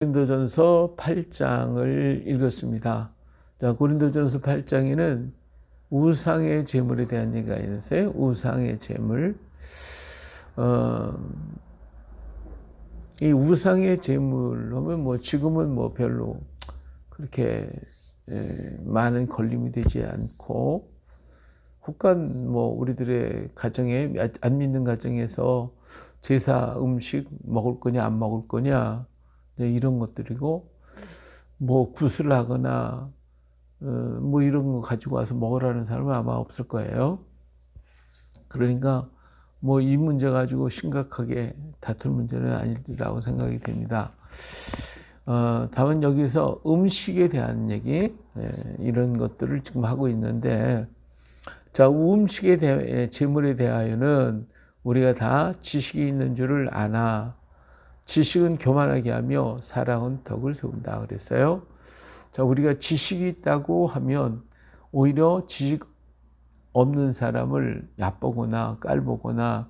고린도전서 8장을 읽었습니다. 자, 고린도전서 8장에는 우상의 제물에 대한 얘기가 있어요. 우상의 제물. 이 우상의 제물 하면 뭐 지금은 뭐 별로 그렇게 많은 걸림이 되지 않고, 혹간 뭐 우리들의 가정에, 안 믿는 가정에서 제사 음식 먹을 거냐 안 먹을 거냐 이런 것들이고, 뭐 굿을 하거나 뭐 이런 거 가지고 와서 먹으라는 사람은 아마 없을 거예요. 그러니까 뭐 이 문제 가지고 심각하게 다툴 문제는 아니라고 생각이 됩니다. 다만 여기서 음식에 대한 얘기, 이런 것들을 지금 하고 있는데, 자, 음식에 제물에 대하여는 우리가 다 지식이 있는 줄을 아나 지식은 교만하게 하며 사랑은 덕을 세운다 그랬어요. 자, 우리가 지식이 있다고 하면 오히려 지식 없는 사람을 얕보거나 깔보거나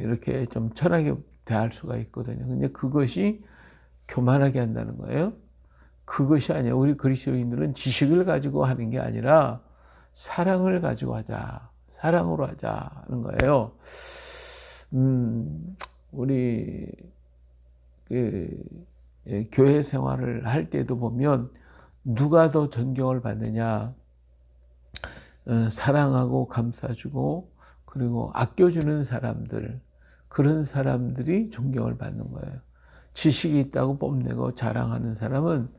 이렇게 좀 천하게 대할 수가 있거든요. 근데 그것이 교만하게 한다는 거예요. 그것이 아니에요. 우리 그리스도인들은 지식을 가지고 하는 게 아니라 사랑을 가지고 하자, 사랑으로 하자는 거예요. 우리 교회 생활을 할 때도 보면 누가 더 존경을 받느냐, 사랑하고 감싸주고 그리고 아껴주는 사람들, 그런 사람들이 존경을 받는 거예요. 지식이 있다고 뽐내고 자랑하는 사람은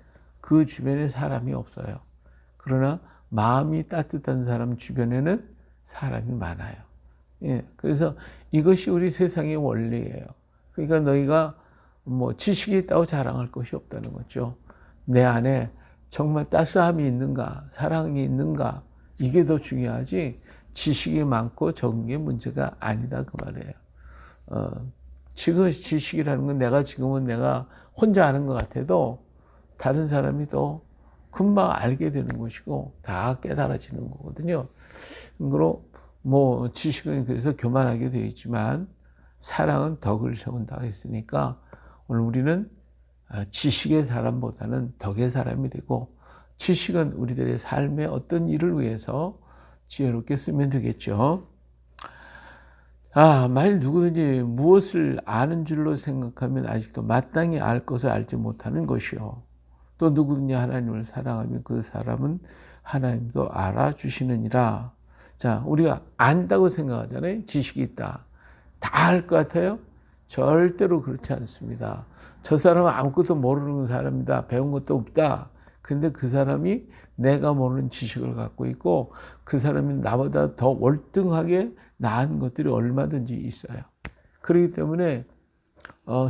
그 주변에 사람이 없어요. 그러나 마음이 따뜻한 사람 주변에는 사람이 많아요. 예, 그래서 이것이 우리 세상의 원리예요. 그러니까 너희가 뭐 지식이 있다고 자랑할 것이 없다는 거죠. 내 안에 정말 따스함이 있는가, 사랑이 있는가, 이게 더 중요하지 지식이 많고 적은 게 문제가 아니다 그 말이에요. 지금 지식이라는 건 지금은 내가 혼자 아는 것 같아도 다른 사람이 또 금방 알게 되는 것이고 다 깨달아지는 거거든요. 그러므로 뭐 지식은 그래서 교만하게 되어 있지만 사랑은 덕을 세운다 했으니까, 오늘 우리는 지식의 사람보다는 덕의 사람이 되고, 지식은 우리들의 삶의 어떤 일을 위해서 지혜롭게 쓰면 되겠죠. 만일 누구든지 무엇을 아는 줄로 생각하면 아직도 마땅히 알 것을 알지 못하는 것이요. 또 누구든지 하나님을 사랑하면 그 사람은 하나님도 알아주시느니라. 자, 우리가 안다고 생각하잖아요. 지식이 있다. 다 알 것 같아요? 절대로 그렇지 않습니다. 저 사람은 아무것도 모르는 사람이다. 배운 것도 없다. 근데 그 사람이 내가 모르는 지식을 갖고 있고, 그 사람이 나보다 더 월등하게 나은 것들이 얼마든지 있어요. 그렇기 때문에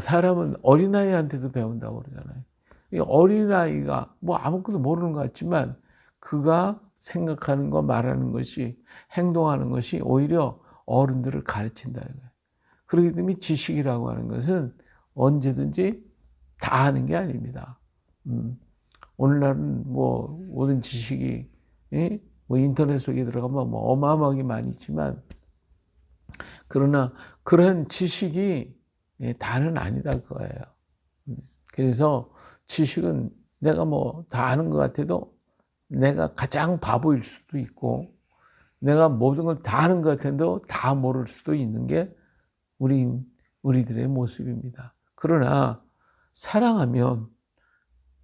사람은 어린아이한테도 배운다고 그러잖아요. 이 어린아이가 뭐 아무것도 모르는 것 같지만 그가 생각하는 거, 말하는 것이, 행동하는 것이 오히려 어른들을 가르친다 이거예요. 그렇기 때문에 지식이라고 하는 것은 언제든지 다 하는 게 아닙니다. 오늘날은 뭐 모든 지식이 뭐 인터넷 속에 들어가면 뭐 어마어마하게 많이 있지만, 그러나 그런 지식이 다는 아니다 그거예요. 그래서 지식은 내가 뭐 다 아는 것 같아도 내가 가장 바보일 수도 있고, 내가 모든 걸 다 아는 것 같아도 다 모를 수도 있는 게 우리들의 모습입니다. 그러나 사랑하면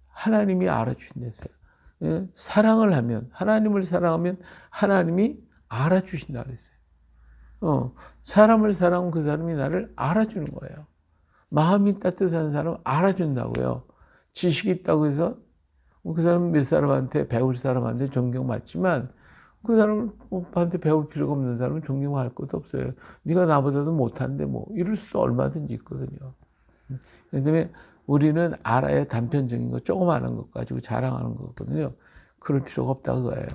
하나님이 알아주신다어요. 예? 사랑을 하면, 하나님을 사랑하면 하나님이 알아주신다 그랬어요. 사람을 사랑하면 그 사람이 나를 알아주는 거예요. 마음이 따뜻한 사람은 알아준다고요. 지식이 있다고 해서 그 사람은 몇 사람한테, 배울 사람한테 존경받지만 그 사람한테 배울 필요가 없는 사람은 존경할 것도 없어요. 네가 나보다도 못한데 뭐 이럴 수도 얼마든지 있거든요. 그렇기 때문에 우리는 알아야 단편적인 거, 조그마한 것 가지고 자랑하는 거거든요. 그럴 필요가 없다 그거예요.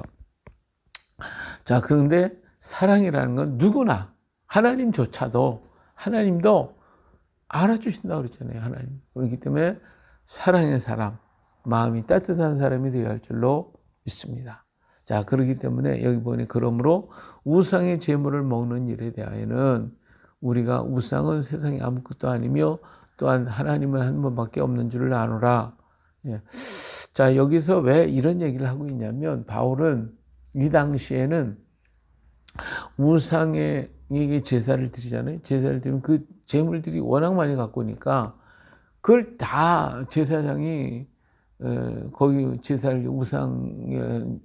자, 그런데 사랑이라는 건 누구나, 하나님조차도, 하나님도 알아주신다고 그랬잖아요. 하나님. 그렇기 때문에 사랑의 사람, 마음이 따뜻한 사람이 되어야 할 줄로 믿습니다. 자, 그렇기 때문에 여기 보니, 그러므로 우상의 제물을 먹는 일에 대하여는 우리가, 우상은 세상에 아무것도 아니며 또한 하나님은 한 분밖에 없는 줄을 아노라. 예. 자, 여기서 왜 이런 얘기를 하고 있냐면 바울은 이 당시에는 우상에게 제사를 드리잖아요. 제사를 드리면 그 제물들이 워낙 많이 갖고 오니까 그걸 다 제사장이 거기 제사를 우상을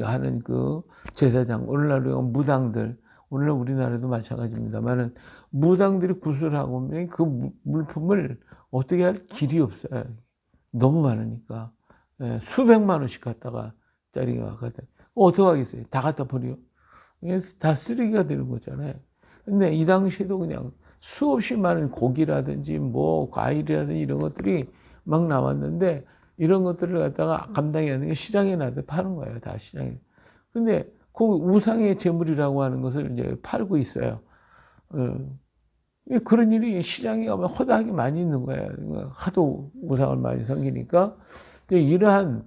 하는 그 제사장, 오늘날 우리가 무당들, 오늘날 우리나라도 마찬가지입니다만은 무당들이 구슬하고 오면 그 물품을 어떻게 할 길이 없어요. 너무 많으니까. 수백만 원씩 갖다가 짜리가 갖다 어떻게 하겠어요? 다 갖다 버려. 다 쓰레기가 되는 거잖아요. 근데 이 당시에도 그냥 수없이 많은 고기라든지 뭐 과일이라든지 이런 것들이 막 나왔는데 이런 것들을 갖다가 감당이 안 되게 시장에 놔둬 파는 거예요. 다 시장에. 근데 그 우상의 제물이라고 하는 것을 이제 팔고 있어요. 그런 일이 시장에 가면 허다하게 많이 있는 거예요. 하도 우상을 많이 섬기니까. 이러한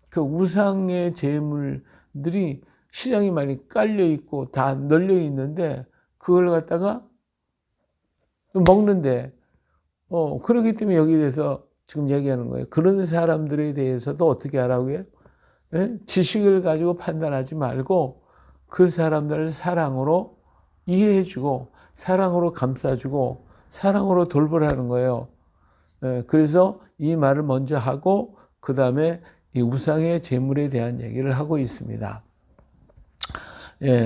그 우상의 제물들이 시장에 많이 깔려 있고 다 널려 있는데 그걸 갖다가 먹는데 그렇기 때문에 여기에 대해서 지금 얘기하는 거예요. 그런 사람들에 대해서도 어떻게 하라고요? 지식을 가지고 판단하지 말고 그 사람들을 사랑으로 이해해주고 사랑으로 감싸주고 사랑으로 돌보라는 거예요. 그래서 이 말을 먼저 하고 그 다음에 이 우상의 제물에 대한 얘기를 하고 있습니다.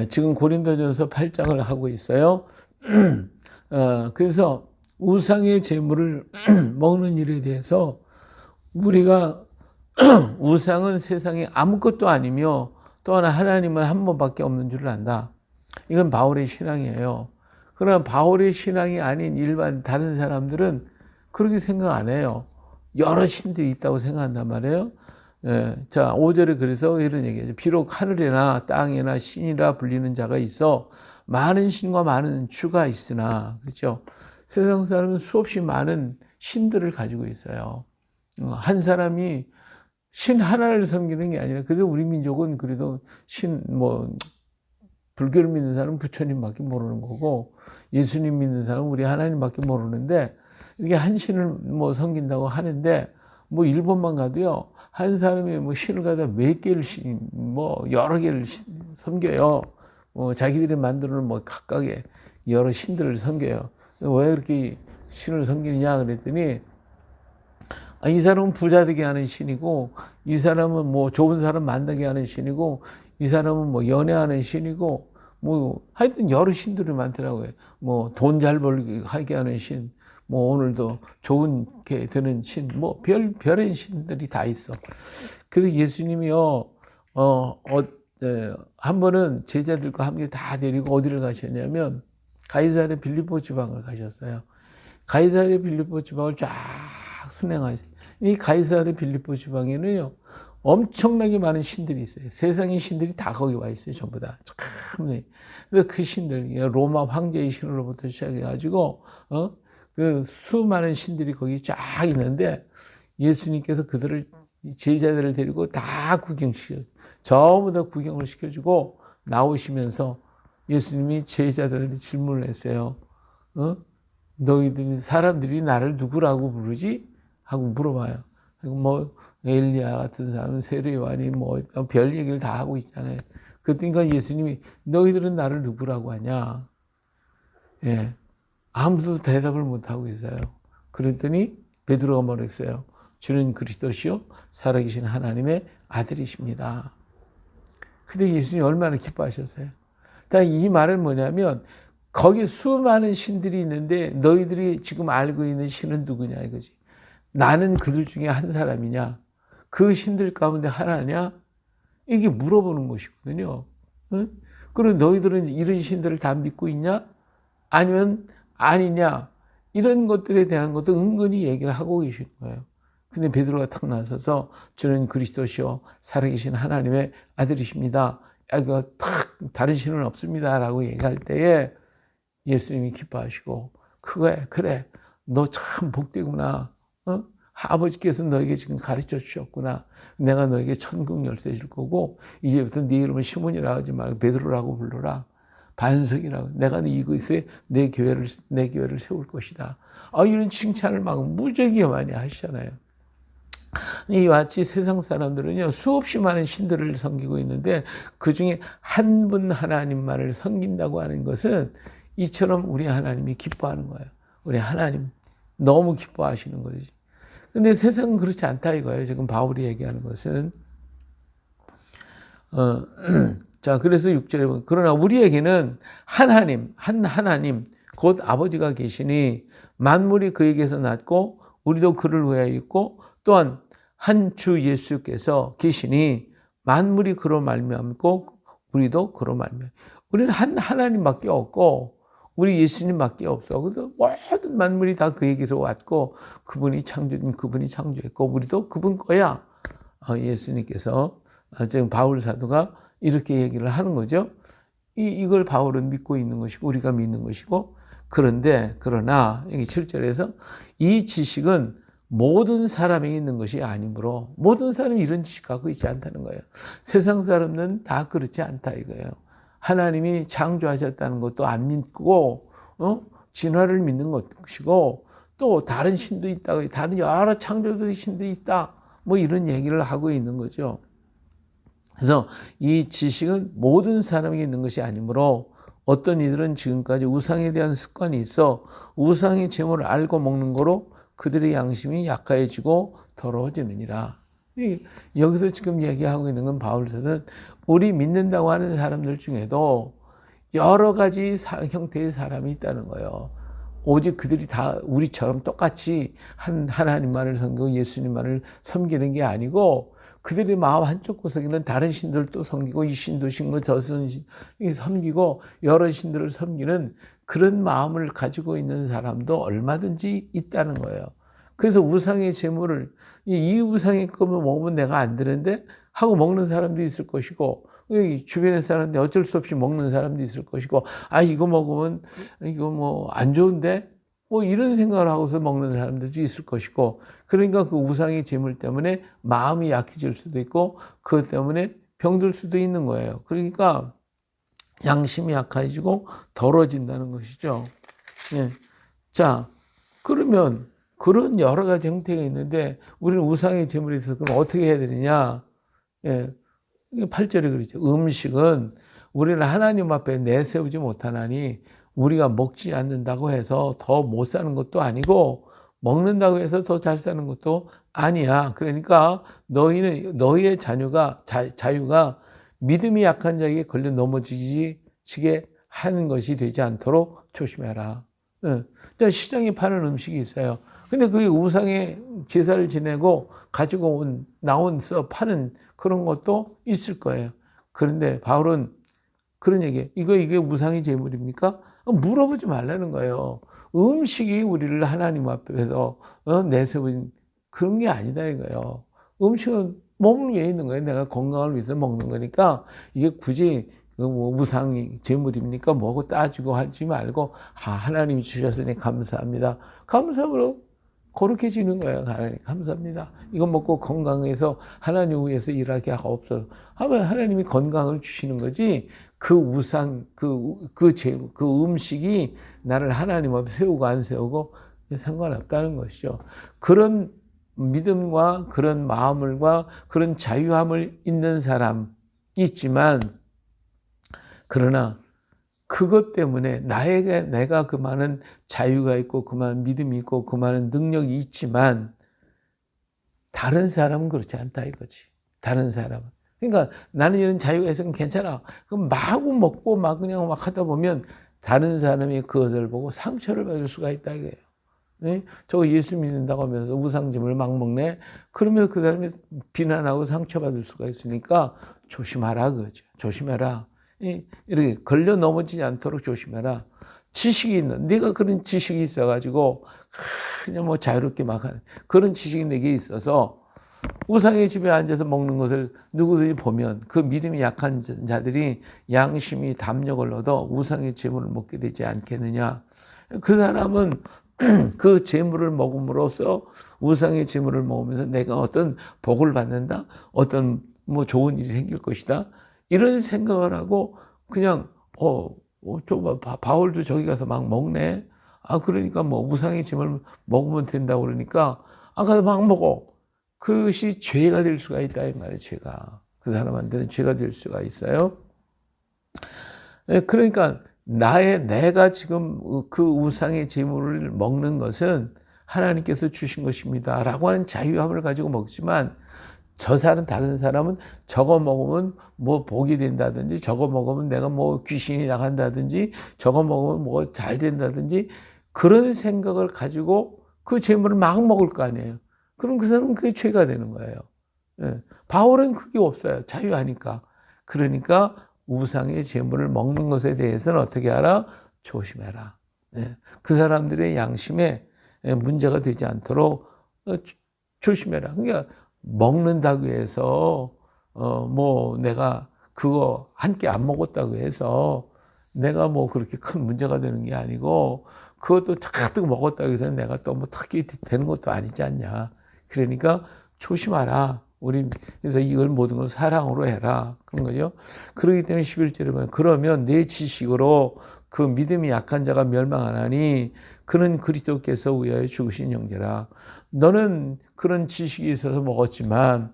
지금 고린도전서 8장을 하고 있어요. 그래서 우상의 제물을 먹는 일에 대해서 우리가 우상은 세상에 아무것도 아니며 또 하나 하나님은 한 분밖에 없는 줄을 안다. 이건 바울의 신앙이에요. 그러나 바울의 신앙이 아닌 일반 다른 사람들은 그렇게 생각 안 해요. 여러 신들이 있다고 생각한단 말이에요. 자, 5절에 그래서 이런 얘기죠. 비록 하늘이나 땅이나 신이라 불리는 자가 있어 많은 신과 많은 주가 있으나, 그렇죠? 세상 사람은 수없이 많은 신들을 가지고 있어요. 한 사람이 신 하나를 섬기는 게 아니라, 그래도 우리 민족은 그래도 불교를 믿는 사람은 부처님밖에 모르는 거고, 예수님 믿는 사람은 우리 하나님밖에 모르는데, 이게 한 신을 섬긴다고 하는데, 일본만 가도요, 한 사람이 신을 갖다 몇 개를 여러 개를 섬겨요. 자기들이 만들어 놓은 각각의 여러 신들을 섬겨요. 왜 그렇게 신을 섬기느냐 그랬더니, 이 사람은 부자 되게 하는 신이고, 이 사람은 좋은 사람 만나게 하는 신이고, 이 사람은 연애하는 신이고, 하여튼 여러 신들이 많더라고요. 돈 잘 벌게 하게 하는 신, 오늘도 좋게 되는 신, 별의 신들이 다 있어. 그래서 예수님이요, 한 번은 제자들과 함께 다 데리고 어디를 가셨냐면, 가이사랴 빌립보 지방을 가셨어요. 가이사랴 빌립보 지방을 쫙 순행하셨어요. 이 가이사랴 빌립보 지방에는요, 엄청나게 많은 신들이 있어요. 세상의 신들이 다 거기 와 있어요. 전부 다. 참, 그래서 그 신들, 로마 황제의 신으로부터 시작해가지고, 그 수많은 신들이 거기 쫙 있는데, 예수님께서 그들을, 제자들을 데리고 다 전부 다 구경을 시켜주고 나오시면서 예수님이 제자들한테 질문을 했어요. 너희들, 사람들이 나를 누구라고 부르지? 하고 물어봐요. 엘리야 같은 사람은 세례요한이 별 얘기를 다 하고 있잖아요. 그러니까 예수님이 너희들은 나를 누구라고 하냐? 아무도 대답을 못 하고 있어요. 그랬더니 베드로가 말했어요. 주는 그리스도시요 살아계신 하나님의 아들이십니다. 근데 예수님이 얼마나 기뻐하셨어요. 이 말은 뭐냐면 거기에 수많은 신들이 있는데 너희들이 지금 알고 있는 신은 누구냐 이거지. 나는 그들 중에 한 사람이냐? 그 신들 가운데 하나냐? 이게 물어보는 것이거든요. 응? 그리고 너희들은 이런 신들을 다 믿고 있냐? 아니면 아니냐? 이런 것들에 대한 것도 은근히 얘기를 하고 계시는 거예요. 근데 베드로가 탁 나서서 주는 그리스도시요 살아계신 하나님의 아들이십니다. 이거 탁 다른 신은 없습니다. 라고 얘기할 때에 예수님이 기뻐하시고 그래 너 참 복되구나. 아버지께서 너에게 지금 가르쳐 주셨구나. 내가 너에게 천국 열쇠 줄 거고 이제부터 네 이름을 시몬이라 하지 말고 베드로라고 불러라. 반석이라고. 내가 이곳에 내 교회를 세울 것이다. 이런 칭찬을 막 무지하게 많이 하시잖아요. 이와 같이 세상 사람들은요, 수없이 많은 신들을 섬기고 있는데, 그 중에 한 분 하나님만을 섬긴다고 하는 것은 이처럼 우리 하나님이 기뻐하는 거예요. 우리 하나님 너무 기뻐하시는 거지. 근데 세상은 그렇지 않다 이거예요. 지금 바울이 얘기하는 것은. 자, 그래서 6절에 보면, 그러나 우리에게는 한 하나님, 곧 아버지가 계시니 만물이 그에게서 났고 우리도 그를 위하여 있고 또한 한 주 예수께서 계시니 만물이 그로 말미암고 우리도 그로 말미암고. 우리는 한 하나님밖에 없고 우리 예수님밖에 없어. 그래서 모든 만물이 다 그에게서 왔고 그분이 창조했고 우리도 그분 거야. 예수님께서 지금 바울 사도가 이렇게 얘기를 하는 거죠. 이걸 바울은 믿고 있는 것이고 우리가 믿는 것이고, 그러나 여기 7절에서 이 지식은 모든 사람에게 있는 것이 아니므로, 모든 사람이 이런 지식 갖고 있지 않다는 거예요. 세상 사람들은 다 그렇지 않다 이거예요. 하나님이 창조하셨다는 것도 안 믿고 진화를 믿는 것이고, 또 다른 신도 있다, 다른 여러 창조들의 신도 있다, 뭐 이런 얘기를 하고 있는 거죠. 그래서 이 지식은 모든 사람에게 있는 것이 아니므로 어떤 이들은 지금까지 우상에 대한 습관이 있어 우상의 제물을 알고 먹는 거로 그들의 양심이 약해지고 더러워지느니라. 여기서 지금 얘기하고 있는 건 바울서는 우리 믿는다고 하는 사람들 중에도 여러 가지 형태의 사람이 있다는 거예요. 오직 그들이 다 우리처럼 똑같이 하나님만을 섬기고 예수님만을 섬기는 게 아니고, 그들의 마음 한쪽 구석에는 다른 신들도 섬기고 이 신도 신고 저 신도 섬기고 여러 신들을 섬기는 그런 마음을 가지고 있는 사람도 얼마든지 있다는 거예요. 그래서 우상의 제물을, 이 우상의 것을 먹으면 내가 안 되는데 하고 먹는 사람도 있을 것이고, 주변의 사람들 어쩔 수 없이 먹는 사람도 있을 것이고, 이거 먹으면 이거 뭐 안 좋은데 뭐 이런 생각을 하고서 먹는 사람들도 있을 것이고, 그러니까 그 우상의 제물 때문에 마음이 약해질 수도 있고 그것 때문에 병들 수도 있는 거예요. 그러니까 양심이 약해지고 더러워진다는 것이죠. 예. 자, 그러면 그런 여러 가지 형태가 있는데 우리는 우상의 제물에 있어서 그럼 어떻게 해야 되느냐? 예. 8절에 그러죠. 음식은 우리는 하나님 앞에 내세우지 못하나니 우리가 먹지 않는다고 해서 더 못 사는 것도 아니고 먹는다고 해서 더 잘 사는 것도 아니야. 그러니까 너희의 자유가 믿음이 약한 자에게 걸려 넘어지게 하는 것이 되지 않도록 조심해라. 시장에 파는 음식이 있어요. 근데 그게 우상의 제사를 지내고 가지고 나온서 파는 그런 것도 있을 거예요. 그런데 바울은 그런 얘기예요. 이게 우상의 제물입니까? 물어보지 말라는 거예요. 음식이 우리를 하나님 앞에서 내세운 그런 게 아니다 이거예요. 음식은 몸을 위해 있는 거예요. 내가 건강을 위해서 먹는 거니까 이게 굳이 우상의 제물입니까? 뭐고 따지고 하지 말고 하나님이 주셨으니 감사합니다. 감사로 그렇게 지는 거예요. 하나님 감사합니다. 이거 먹고 건강해서 하나님 위해서 일하게 하옵소서 하면 하나님이 건강을 주시는 거지, 그 우상, 그 음식이 나를 하나님 앞에 세우고 안 세우고 상관없다는 것이죠. 그런 믿음과 그런 마음과 그런 자유함을 있는 사람이 있지만, 그러나 그것 때문에 내가 그 많은 자유가 있고 그 많은 믿음이 있고 그 많은 능력이 있지만 다른 사람은 그렇지 않다 이거지. 다른 사람은. 그러니까 나는 이런 자유가 있으면 괜찮아. 그럼 마구 먹고 그냥 하다 보면 다른 사람이 그것을 보고 상처를 받을 수가 있다 이거예요. 네? 저거 예수 믿는다고 하면서 우상짐을 막 먹네. 그러면 그 사람이 비난하고 상처받을 수가 있으니까 조심하라 그거죠. 조심해라. 이렇게 걸려 넘어지지 않도록 조심해라. 지식이 네가 그런 지식이 있어가지고 그냥 뭐 자유롭게 막 하는 그런 지식이 내게 있어서 우상의 집에 앉아서 먹는 것을 누구든지 보면 그 믿음이 약한 자들이 양심이 담력을 얻어 우상의 제물을 먹게 되지 않겠느냐. 그 사람은 그 제물을 먹음으로써 우상의 제물을 먹으면서 내가 어떤 복을 받는다, 어떤 뭐 좋은 일이 생길 것이다, 이런 생각을 하고 그냥 바울도 저기 가서 막 먹네. 그러니까 뭐 우상의 짐을 먹으면 된다고 그러니까 가서 막 먹어. 그것이 죄가 될 수가 있다 이 말이에요. 죄가. 그 사람한테는 죄가 될 수가 있어요. 그러니까 내가 지금 그 우상의 제물을 먹는 것은 하나님께서 주신 것입니다 라고 하는 자유함을 가지고 먹지만, 다른 사람은 저거 먹으면 뭐 복이 된다든지, 저거 먹으면 내가 뭐 귀신이 나간다든지, 저거 먹으면 뭐 잘 된다든지, 그런 생각을 가지고 그 제물을 막 먹을 거 아니에요. 그럼 그 사람은 그게 죄가 되는 거예요. 바울은 그게 없어요. 자유하니까. 그러니까 우상의 제물을 먹는 것에 대해서는 어떻게 하라? 조심해라. 그 사람들의 양심에 문제가 되지 않도록 조심해라. 그러니까 먹는다고 해서 뭐 내가 그거 한 끼 안 먹었다고 해서 내가 뭐 그렇게 큰 문제가 되는 게 아니고, 그것도 가득 먹었다고 해서 내가 또 뭐 특히 되는 것도 아니지 않냐. 그러니까 조심하라. 그래서 이걸 모든 걸 사랑으로 해라. 그런 거죠. 그렇기 때문에 11절에 보면, 그러면 내 지식으로 그 믿음이 약한 자가 멸망하나니 그는 그리스도께서 위하여 죽으신 형제라. 너는 그런 지식이 있어서 먹었지만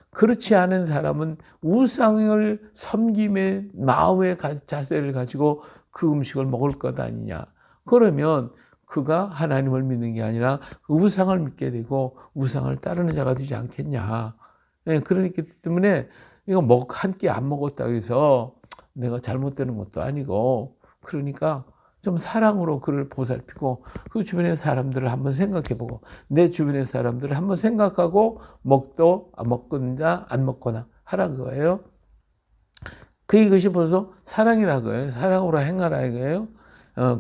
그렇지 않은 사람은 우상을 섬김의 마음의 자세를 가지고 그 음식을 먹을 것 아니냐. 그러면 그가 하나님을 믿는 게 아니라 우상을 믿게 되고 우상을 따르는 자가 되지 않겠냐. 그렇기 때문에 이거 한 끼 안 먹었다고 해서 내가 잘못되는 것도 아니고, 그러니까 좀 사랑으로 그를 보살피고 그 주변의 사람들을 한번 생각해보고, 내 주변의 사람들을 한번 생각하고 먹거나 안 먹거나 하라 그거예요. 이것이 벌써 사랑이라 그거예요. 사랑으로 행하라 이거예요.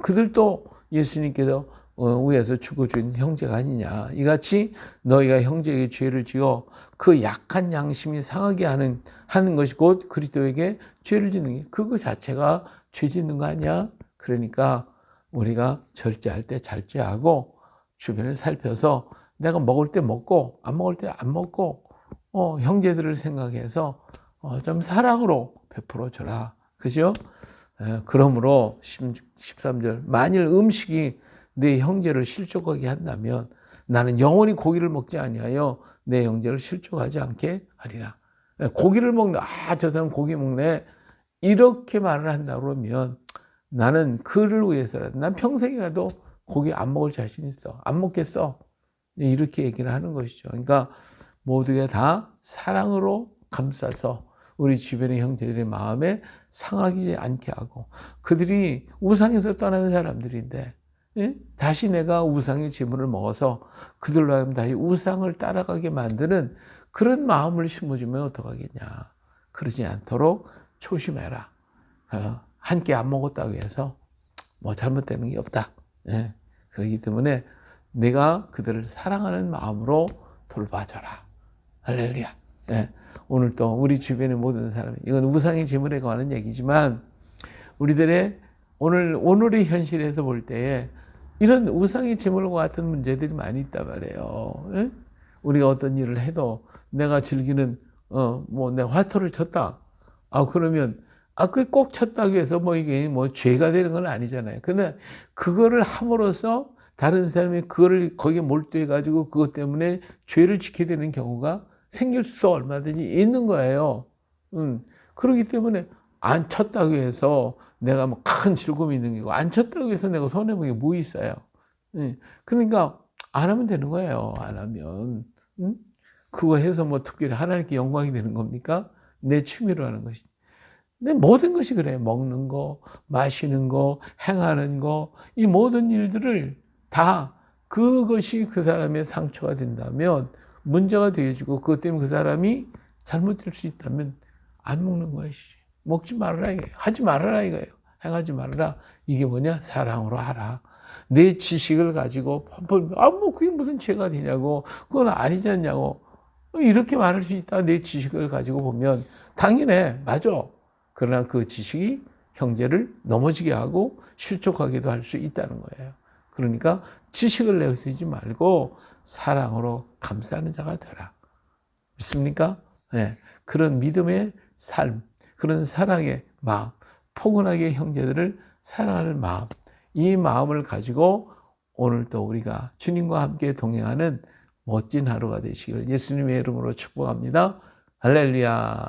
그들도 예수님께서 위에서 죽어준 형제가 아니냐. 이같이 너희가 형제에게 죄를 지어 그 약한 양심이 상하게 하는 것이 곧 그리스도에게 죄를 짓는 게, 그거 자체가 죄 짓는 거 아니야? 그러니까 우리가 절제할 때 절제하고 주변을 살펴서 내가 먹을 때 먹고 안 먹을 때 안 먹고 형제들을 생각해서 좀 사랑으로 베풀어 줘라. 그죠? 그러므로 13절, 만일 음식이 내 형제를 실족하게 한다면 나는 영원히 고기를 먹지 아니하여 내 형제를 실족하지 않게 하리라. 고기를 먹네. 저 사람 고기 먹네. 이렇게 말을 한다 그러면 나는 그를 위해서라도, 난 평생이라도 고기 안 먹을 자신 있어. 안 먹겠어. 이렇게 얘기를 하는 것이죠. 그러니까 모두가 다 사랑으로 감싸서 우리 주변의 형제들의 마음에 상하지 않게 하고, 그들이 우상에서 떠나는 사람들인데 다시 내가 우상의 제물을 먹어서 그들로 하여금 다시 우상을 따라가게 만드는 그런 마음을 심어주면 어떡하겠냐. 그러지 않도록 조심해라. 한 끼 안 먹었다고 해서 뭐 잘못되는 게 없다. 그렇기 때문에 내가 그들을 사랑하는 마음으로 돌봐줘라. 할렐루야. 오늘 또 우리 주변의 모든 사람, 이건 우상의 제물에 관한 얘기지만 우리들의 오늘의 현실에서 볼 때에 이런 우상의 제물과 같은 문제들이 많이 있단 말이에요. 우리가 어떤 일을 해도 내가 즐기는 뭐 내가 화투를 쳤다. 그러면 그게 꼭 쳤다고 해서 뭐 이게 뭐 죄가 되는 건 아니잖아요. 근데 그거를 함으로써 다른 사람이 그거를 거기에 몰두해 가지고 그것 때문에 죄를 지게 되는 경우가 생길 수도 얼마든지 있는 거예요. 그렇기 때문에 안 쳤다고 해서 내가 뭐 큰 즐거움이 있는 게고, 안 쳤다고 해서 내가 손해본 게 뭐 있어요. 그러니까 안 하면 되는 거예요. 안 하면. 그거 해서 뭐 특별히 하나님께 영광이 되는 겁니까? 내 취미로 하는 것이지. 근데 모든 것이 그래요. 먹는 거, 마시는 거, 행하는 거, 이 모든 일들을 다 그것이 그 사람의 상처가 된다면, 문제가 되어지고 그것 때문에 그 사람이 잘못될 수 있다면 안 먹는 것이지. 먹지 말아라 이거예요. 하지 말아라 이거예요. 행하지 말아라. 이게 뭐냐? 사랑으로 하라. 내 지식을 가지고 뭐 그게 무슨 죄가 되냐고, 그건 아니지 않냐고 이렇게 말할 수 있다. 내 지식을 가지고 보면 당연해. 맞아. 그러나 그 지식이 형제를 넘어지게 하고 실족하게도 할 수 있다는 거예요. 그러니까 지식을 내어 쓰지 말고 사랑으로 감싸는 자가 되라. 믿습니까? 그런 믿음의 삶, 그런 사랑의 마음, 포근하게 형제들을 사랑하는 마음, 이 마음을 가지고 오늘도 우리가 주님과 함께 동행하는 멋진 하루가 되시길 예수님의 이름으로 축복합니다. 할렐루야.